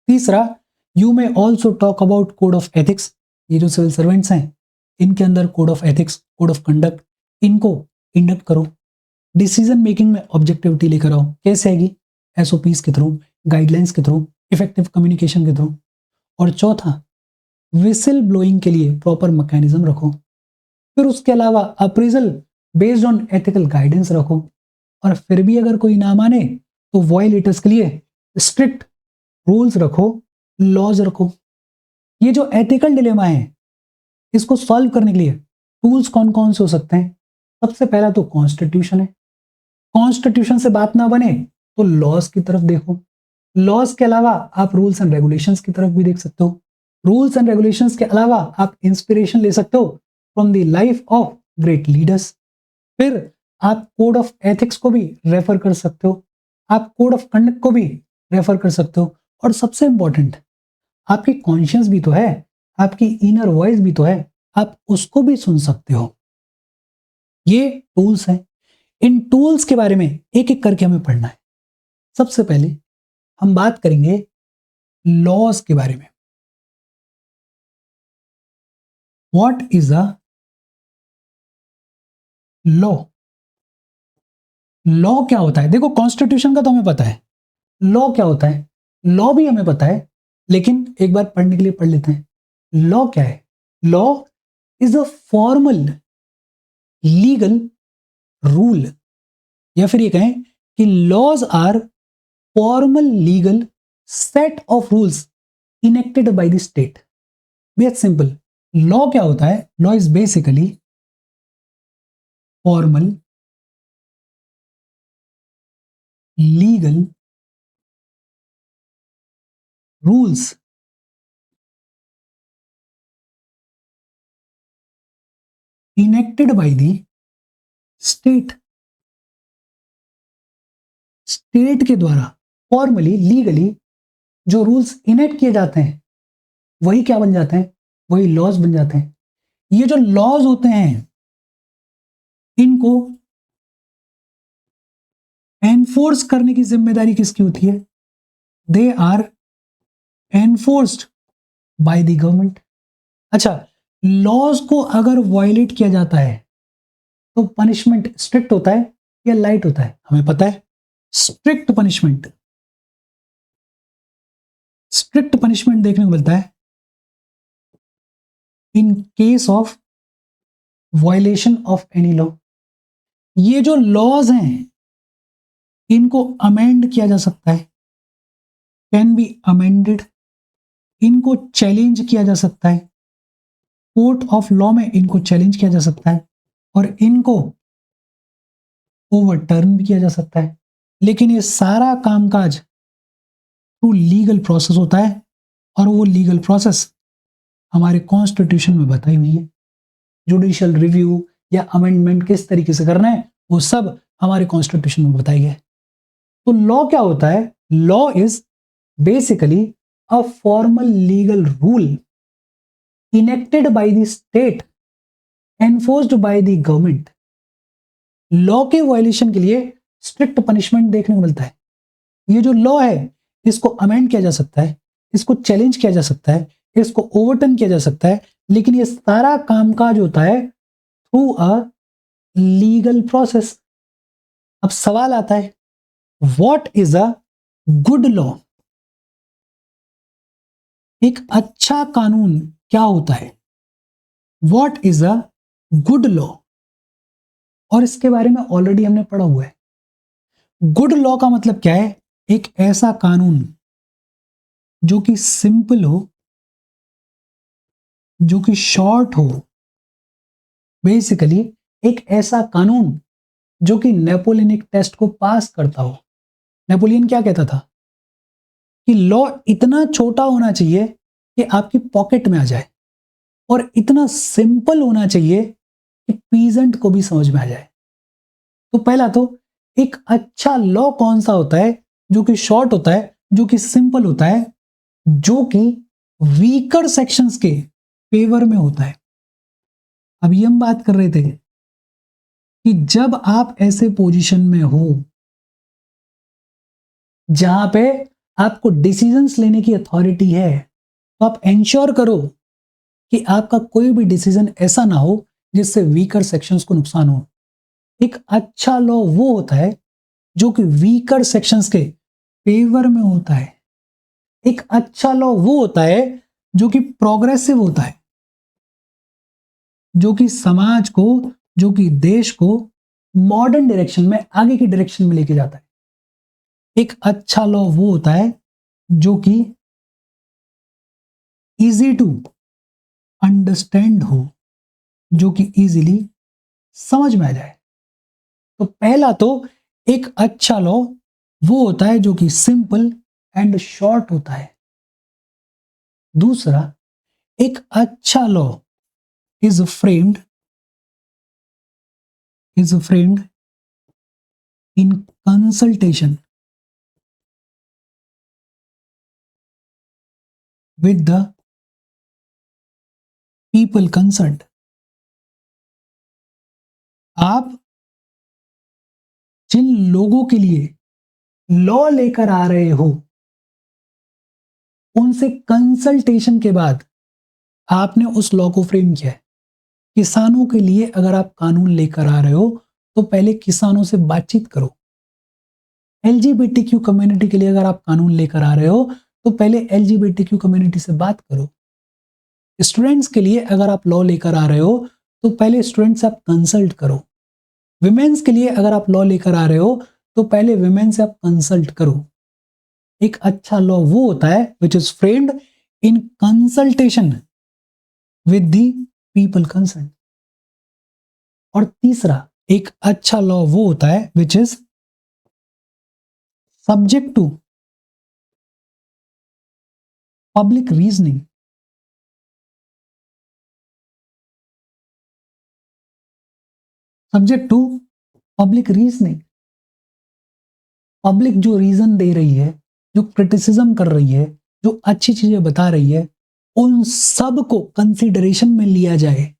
तीसरा you may also talk about code of ethics. ये जो सिविल सर्वेंट्स हैं इनके अंदर code of ethics, code of conduct, इनको इंडक्ट करो। डिसीजन मेकिंग में ऑब्जेक्टिविटी लेकर आओ। कैसे आएगी? एसओपीज के थ्रू, गाइडलाइंस के थ्रू, इफेक्टिव कम्युनिकेशन के थ्रू। और चौथा विसिल ब्लोइंग के लिए प्रॉपर मैकेनिज्म रखो। फिर उसके अलावा appraisal based on ethical guidance रखो। और फिर भी अगर कोई ना माने तो वॉयलेटर्स के लिए स्ट्रिक्ट रूल्स रखो, लॉज रखो। ये जो एथिकल डिलेमा है इसको सॉल्व करने के लिए टूल्स कौन कौन से हो सकते हैं? सबसे पहला तो कॉन्स्टिट्यूशन है। कॉन्स्टिट्यूशन से बात ना बने तो लॉज की तरफ देखो। लॉज के अलावा आप रूल्स एंड रेगुलेशंस की तरफ भी देख सकते हो। रूल्स एंड रेगुलेशंस के अलावा आप इंस्पिरेशन ले सकते हो from the life of great leaders. फिर आप कोड ऑफ एथिक्स को भी रेफर कर सकते हो, आप कोड ऑफ कंडक्ट को भी रेफर कर सकते हो। और सबसे इंपॉर्टेंट, आपकी कॉन्शियस भी तो है, आपकी इनर वॉइस भी तो है, आप उसको भी सुन सकते हो। ये टूल्स हैं। इन टूल्स के बारे में एक एक करके हमें पढ़ना है। सबसे पहले हम बात करेंगे लॉज के बारे में। What is a law? Law क्या होता है? देखो, कॉन्स्टिट्यूशन का तो हमें पता है, लॉ क्या होता है लॉ भी हमें पता है, लेकिन एक बार पढ़ने के लिए पढ़ लेते हैं। लॉ क्या है? Law is a formal legal rule या फिर ये कहें कि laws are formal legal set of rules enacted by the state. बेहद सिंपल, लॉ क्या होता है? Law is basically formal legal rules enacted by the state. State के द्वारा फॉर्मली लीगली जो रूल्स इनेक्ट किए जाते हैं वही क्या बन जाते हैं? वही लॉज बन जाते हैं। ये जो लॉज होते हैं इनको एनफोर्स करने की जिम्मेदारी किसकी होती है? They are enforced by the government. अच्छा, लॉज को अगर वायलेट किया जाता है तो पनिशमेंट स्ट्रिक्ट होता है या लाइट होता है? हमें पता है स्ट्रिक्ट पनिशमेंट। स्ट्रिक्ट पनिशमेंट देखने को मिलता है in case of violation of any law. ये जो लॉज हैं इनको अमेंड किया जा सकता है, कैन बी अमेंडेड। इनको चैलेंज किया जा सकता है, कोर्ट ऑफ लॉ में इनको चैलेंज किया जा सकता है और इनको ओवरटर्न भी किया जा सकता है। लेकिन ये सारा कामकाज थ्रू लीगल प्रोसेस होता है और वो लीगल प्रोसेस हमारे कॉन्स्टिट्यूशन में बताई हुई है। जुडिशियल रिव्यू या अमेंडमेंट किस तरीके से करना है वो सब हमारे कॉन्स्टिट्यूशन में बताई है। तो लॉ क्या होता है? Law is basically a formal legal rule enacted by the state enforced by the government. Law के वायलेशन के लिए स्ट्रिक्ट पनिशमेंट देखने को मिलता है। ये जो लॉ है इसको अमेंड किया जा सकता है, इसको चैलेंज किया जा सकता है, इसको ओवरटर्न किया जा सकता है, लेकिन ये सारा कामकाज होता है थ्रू अ लीगल प्रोसेस। अब सवाल आता है what is a good law? एक अच्छा कानून क्या होता है? What is a good law? और इसके बारे में ऑलरेडी हमने पढ़ा हुआ है। गुड लॉ का मतलब क्या है? एक ऐसा कानून जो कि सिंपल हो, जो कि शॉर्ट हो। बेसिकली एक ऐसा कानून जो कि नेपोलियनिक टेस्ट को पास करता हो। नेपोलियन क्या कहता था कि लॉ इतना छोटा होना चाहिए कि आपकी पॉकेट में आ जाए और इतना सिंपल होना चाहिए कि पीजेंट को भी समझ में आ जाए। तो पहला तो एक अच्छा लॉ कौन सा होता है? जो कि शॉर्ट होता है, जो कि सिंपल होता है, जो कि वीकर सेक्शंस के फेवर में होता है। अभी हम बात कर रहे थे कि जब आप ऐसे पोजीशन में हो जहां पे आपको डिसीजंस लेने की अथॉरिटी है तो आप इंश्योर करो कि आपका कोई भी डिसीजन ऐसा ना हो जिससे वीकर सेक्शंस को नुकसान हो। एक अच्छा लॉ वो होता है जो कि वीकर सेक्शंस के फेवर में होता है। एक अच्छा लॉ वो होता है जो कि प्रोग्रेसिव होता है, जो कि समाज को, जो कि देश को मॉडर्न डायरेक्शन में, आगे की डायरेक्शन में लेके जाता है। एक अच्छा लॉ वो होता है जो कि इजी टू अंडरस्टैंड हो, जो कि इजीली समझ में आ जाए। तो पहला तो एक अच्छा लॉ वो होता है जो कि सिंपल एंड शॉर्ट होता है। दूसरा, एक अच्छा law is framed in consultation with the people concerned. आप जिन लोगों के लिए लॉ लेकर आ रहे हो उनसे कंसल्टेशन के बाद आपने उस लॉ को फ्रेम किया है। किसानों के लिए अगर आप कानून लेकर आ रहे हो तो पहले किसानों से बातचीत करो। एलजीबीटीक्यू कम्युनिटी के लिए अगर आप कानून लेकर आ रहे हो तो पहले एलजीबीटीक्यू कम्युनिटी से बात करो। स्टूडेंट्स के लिए अगर आप लॉ लेकर आ रहे हो तो पहले स्टूडेंट से आप कंसल्ट करो। विमेन्स के लिए अगर आप लॉ लेकर आ रहे हो तो पहले विमेन से आप कंसल्ट करो। एक अच्छा लॉ वो होता है which is framed in consultation with the people concern. और तीसरा, एक अच्छा लॉ वो होता है which is subject to public reasoning. Subject to public reasoning, public जो रीजन दे रही है, जो क्रिटिसिज्म कर रही है, जो अच्छी चीजें बता रही है, उन सब को कंसीडरेशन में लिया जाए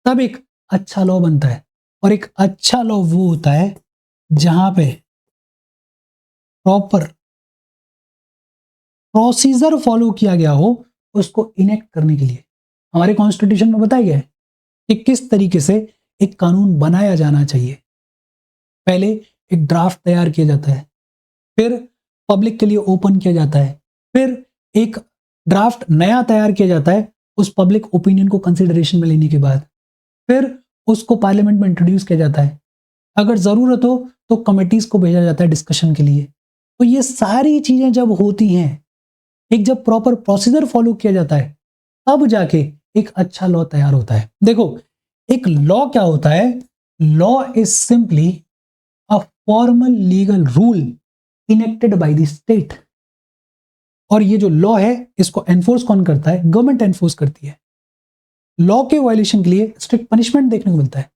तब एक अच्छा लॉ बनता है। और एक अच्छा लॉ वो होता है जहां पे प्रॉपर प्रोसीजर फॉलो किया गया हो उसको इनेक्ट करने के लिए। हमारे कॉन्स्टिट्यूशन में बताया गया है कि किस तरीके से एक कानून बनाया जाना चाहिए। पहले एक ड्राफ्ट तैयार किया जाता है, फिर पब्लिक के लिए ओपन किया जाता है, फिर एक ड्राफ्ट नया तैयार किया जाता है उस पब्लिक ओपिनियन को कंसिडरेशन में लेने के बाद, फिर उसको पार्लियामेंट में इंट्रोड्यूस किया जाता है। अगर ज़रूरत हो तो कमिटीज़ को भेजा जाता है डिस्कशन के लिए। तो ये सारी चीज़ें जब होती हैं, एक जब प्रॉपर प्रोसीजर फॉलो किया जाता है, तब जाके एक अच्छा लॉ तैयार होता है। देखो, एक लॉ क्या होता है? Law is simply a formal legal rule enacted by the state. और ये जो लॉ है इसको एनफोर्स कौन करता है? गवर्नमेंट एनफोर्स करती है। लॉ के वायलेशन के लिए स्ट्रिक्ट पनिशमेंट देखने को मिलता है।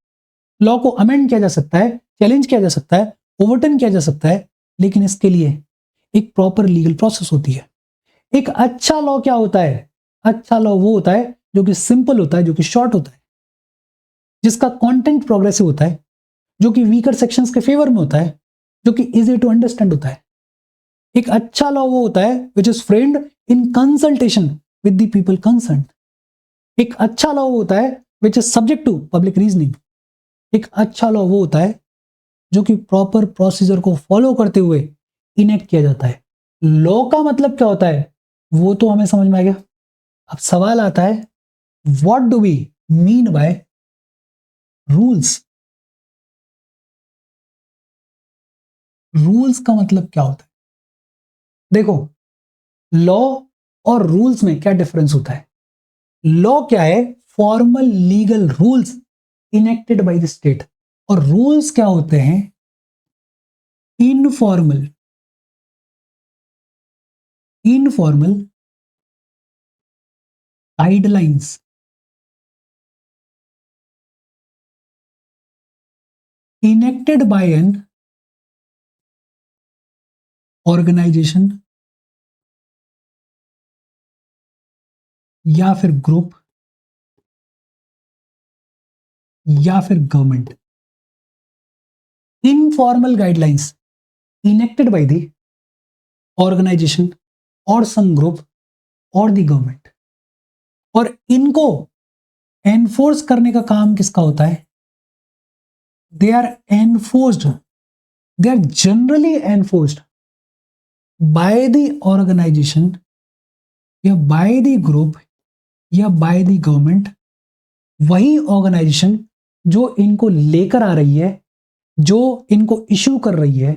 लॉ को अमेंड किया जा सकता है, चैलेंज किया जा सकता है, ओवरटर्न किया जा सकता है, लेकिन इसके लिए एक प्रॉपर लीगल प्रोसेस होती है। एक अच्छा लॉ क्या होता है? अच्छा लॉ वो होता है जो कि सिंपल होता है, जो कि शॉर्ट होता है, जिसका कंटेंट प्रोग्रेसिव होता है, जो कि वीकर सेक्शंस के फेवर में होता है, जो कि इजी टू अंडरस्टैंड होता है। एक अच्छा लॉ वो होता है which is framed in consultation with the people concern. एक अच्छा लॉ वो होता है which is subject to public reasoning. एक अच्छा लॉ वो होता है जो कि प्रॉपर प्रोसीजर को फॉलो करते हुए इनेक्ट किया जाता है। लॉ का मतलब क्या होता है वो तो हमें समझ में आ गया। अब सवाल आता है, what do we mean by rules? Rules का मतलब क्या होता है? देखो, लॉ और रूल्स में क्या डिफरेंस होता है? लॉ क्या है? Formal legal rules enacted by the state. और रूल्स क्या होते हैं? Informal informal guidelines enacted by an organisation या फिर ग्रुप या फिर government. Informal guidelines enacted by the organisation और सम ग्रुप और द गवर्नमेंट। और इनको एनफोर्स करने का काम किसका होता है? They are enforced, they are generally enforced by the organisation या बाय द ग्रुप या बाय द गवर्नमेंट। वही ऑर्गेनाइजेशन जो इनको लेकर आ रही है, जो इनको इशू कर रही है,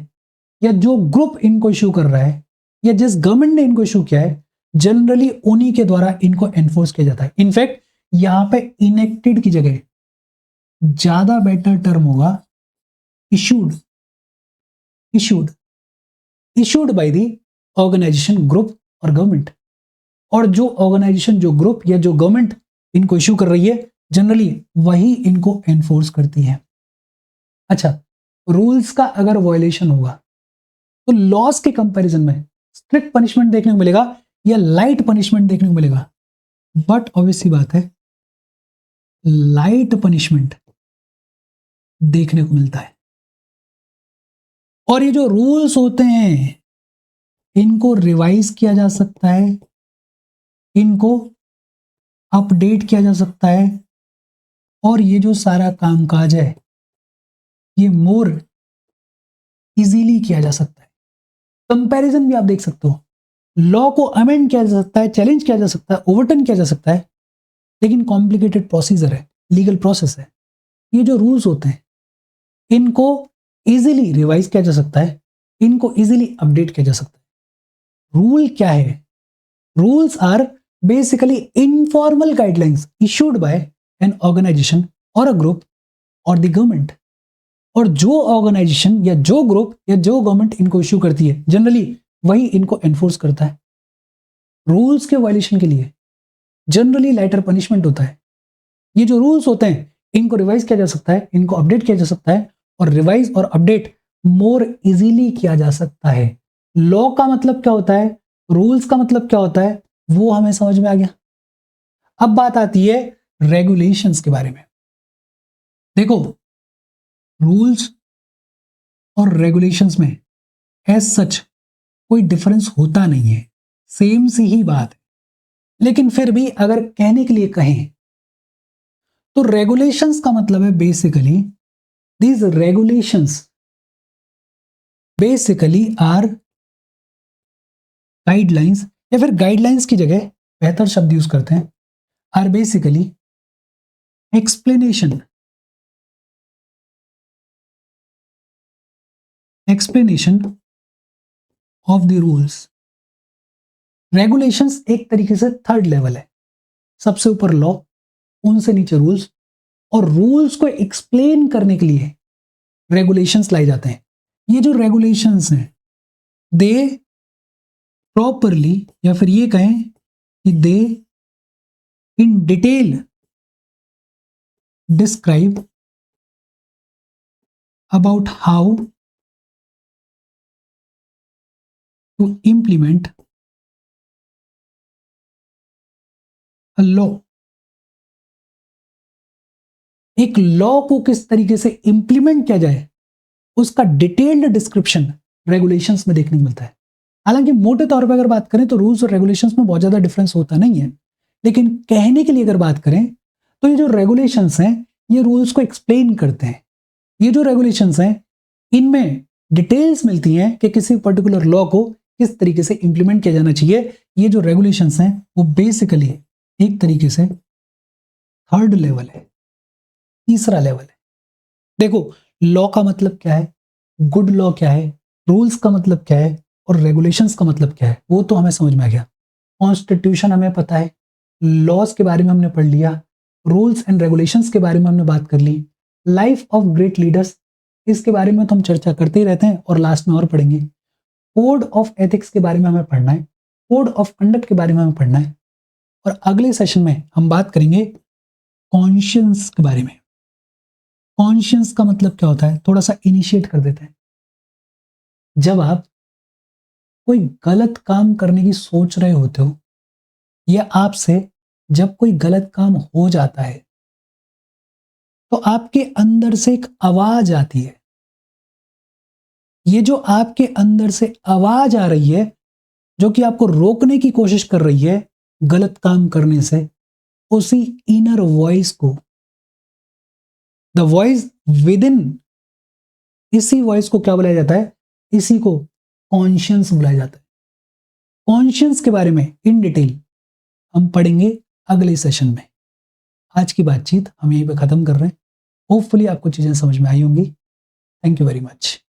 या जो ग्रुप इनको इशू कर रहा है, या जिस गवर्नमेंट ने इनको इशू किया है, जनरली उन्हीं के द्वारा इनको एनफोर्स किया जाता है। इनफैक्ट यहां पे इनेक्टेड की जगह ज्यादा बेटर टर्म होगा issued. Issued issued by the organisation, group और गवर्नमेंट। और जो ऑर्गेनाइजेशन, जो ग्रुप या जो गवर्नमेंट इनको इशू कर रही है, जनरली वही इनको एनफोर्स करती है। अच्छा, रूल्स का अगर वायलेशन होगा तो लॉस के कंपैरिजन में स्ट्रिक्ट पनिशमेंट देखने को मिलेगा या लाइट पनिशमेंट देखने को मिलेगा? बट ऑब्वियसली बात है, लाइट पनिशमेंट देखने को मिलता है। और ये जो रूल्स होते हैं इनको रिवाइज किया जा सकता है, इनको अपडेट किया जा सकता है, और ये जो सारा कामकाज है ये मोर इजीली किया जा सकता है। कंपैरिजन भी आप देख सकते हो, लॉ को अमेंड किया जा सकता है, चैलेंज किया जा सकता है, ओवरटर्न किया जा सकता है, लेकिन कॉम्प्लिकेटेड प्रोसीजर है, लीगल प्रोसेस है। ये जो रूल्स होते हैं इनको इजीली रिवाइज किया जा सकता है, इनको इजीली अपडेट किया जा सकता है। रूल क्या है? Rules are basically informal guidelines issued by an organisation और अ ग्रुप और द गवर्नमेंट। और जो ऑर्गेनाइजेशन या जो ग्रुप या जो गवर्नमेंट इनको इश्यू करती है, जनरली वही इनको एनफोर्स करता है। रूल्स के वायलेशन के लिए जनरली लाइटर पनिशमेंट होता है। ये जो रूल्स होते हैं इनको रिवाइज किया जा सकता है, इनको अपडेट किया जा सकता है, और रिवाइज और अपडेट मोर इजीली किया जा सकता है। लॉ का मतलब क्या होता है, रूल्स का मतलब क्या होता है, वो हमें समझ में आ गया। अब बात आती है रेगुलेशंस के बारे में। देखो, रूल्स और रेगुलेशंस में एज सच कोई डिफरेंस होता नहीं है, सेम सी ही बात है। लेकिन फिर भी अगर कहने के लिए कहें तो रेगुलेशंस का मतलब है basically these regulations basically are guidelines, या फिर गाइडलाइंस की जगह बेहतर शब्द यूज करते हैं, are basically explanation of the rules. Regulations एक तरीके से थर्ड लेवल है, सबसे ऊपर लॉ, उनसे नीचे रूल्स, और रूल्स को एक्सप्लेन करने के लिए रेगुलेशंस लाए जाते हैं। ये जो रेगुलेशंस हैं दे प्रॉपरली, या फिर ये कहें कि they in detail describe about how to implement a law. एक लॉ को किस तरीके से इंप्लीमेंट किया जाए उसका डिटेल्ड डिस्क्रिप्शन रेगुलेशंस में देखने को मिलता है। हालांकि मोटे तौर पर अगर बात करें तो रूल्स और रेगुलेशंस में बहुत ज्यादा डिफरेंस होता नहीं है, लेकिन कहने के लिए अगर बात करें तो ये जो रेगुलेशंस हैं ये रूल्स को एक्सप्लेन करते हैं। ये जो रेगुलेशंस हैं इनमें डिटेल्स मिलती हैं कि किसी पर्टिकुलर लॉ को किस तरीके से इंप्लीमेंट किया जाना चाहिए। ये जो रेगुलेशंस हैं वो बेसिकली एक तरीके से थर्ड लेवल है, तीसरा लेवल है। देखो, लॉ का मतलब क्या है, गुड लॉ क्या है, रूल्स का मतलब क्या है, और रेगुलेशंस का मतलब क्या है, वो तो हमें समझ में आ गया। कॉन्स्टिट्यूशन हमें पता है, लॉज के बारे में हमने पढ़ लिया, रूल्स एंड रेगुलेशंस के बारे में हमने बात कर ली, लाइफ ऑफ ग्रेट लीडर्स इसके बारे में तो हम चर्चा करते ही रहते हैं और लास्ट में और पढ़ेंगे। कोड ऑफ एथिक्स के बारे में हमें पढ़ना है, कोड ऑफ कंडक्ट के बारे में हमें पढ़ना है, और अगले सेशन में हम बात करेंगे कॉन्शियंस के बारे में। कॉन्शियंस का मतलब क्या होता है, थोड़ा सा इनिशिएट कर देते हैं। जब आप कोई गलत काम करने की सोच रहे होते हो, या आपसे जब कोई गलत काम हो जाता है तो आपके अंदर से एक आवाज आती है। ये जो आपके अंदर से आवाज आ रही है जो कि आपको रोकने की कोशिश कर रही है गलत काम करने से, उसी इनर वॉइस को, द वॉइस विद इन, इसी वॉइस को क्या बुलाया जाता है, इसी को कॉन्शियंस बुलाया जाता है। कॉन्शियंस के बारे में इन डिटेल हम पढ़ेंगे अगले सेशन में। आज की बातचीत हम यहीं पे खत्म कर रहे हैं। होपफुली आपको चीजें समझ में आई होंगी। Thank you very much.